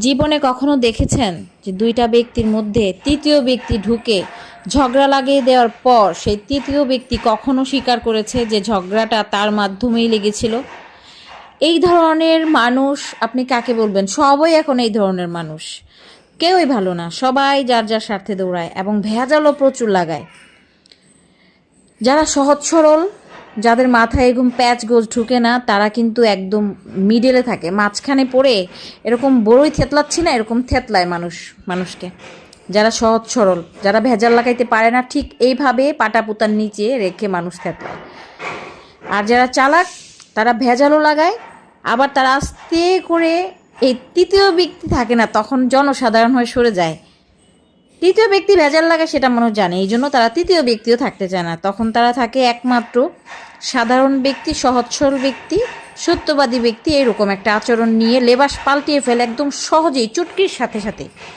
জীবনে কখনো দেখেছেন যে দুইটা ব্যক্তির মধ্যে তৃতীয় ব্যক্তি ঢুকে ঝগড়া লাগিয়ে দেওয়ার পর সেই তৃতীয় ব্যক্তি কখনো স্বীকার করেছে যে ঝগড়াটা তার মাধ্যমেই লেগেছিল? এই ধরনের মানুষ আপনি কাকে বলবেন? সবাই এখন এই ধরনের মানুষ। কেউই ভালো না, সবাই যার যার স্বার্থে দৌড়ায় এবং ভেজালও প্রচুর লাগায়। যারা সহজ সরল, যাদের মাথায় এরকম প্যাচ গোজ ঢুকে না, তারা কিন্তু একদম মিডলে থাকে, মাঝখানে পড়ে এরকম বড়ই থেতলাচ্ছি না, এরকম থেতলায় মানুষকে। যারা সহজ সরল, যারা ভেজাল লাগাইতে পারে না, ঠিক এইভাবে পাটা পুতার নিচে রেখে মানুষ থেতলায়। আর যারা চালাক, তারা ভেজালও লাগায়, আবার তারা আস্তে করে এই তৃতীয় ব্যক্তি থাকে না, তখন জনসাধারণ হয়ে সরে যায়। তৃতীয় ব্যক্তি ভেজাল লাগে সেটা মানুষ জানে, এই জন্য তারা তৃতীয় ব্যক্তিও থাকতে চায় না। তখন তারা থাকে একমাত্র সাধারণ ব্যক্তি, সহজ সরল ব্যক্তি, সত্যবাদী ব্যক্তি, এরকম একটা আচরণ নিয়ে লেবাস পাল্টিয়ে ফেলে একদম সহজেই, চুটকির সাথে সাথে।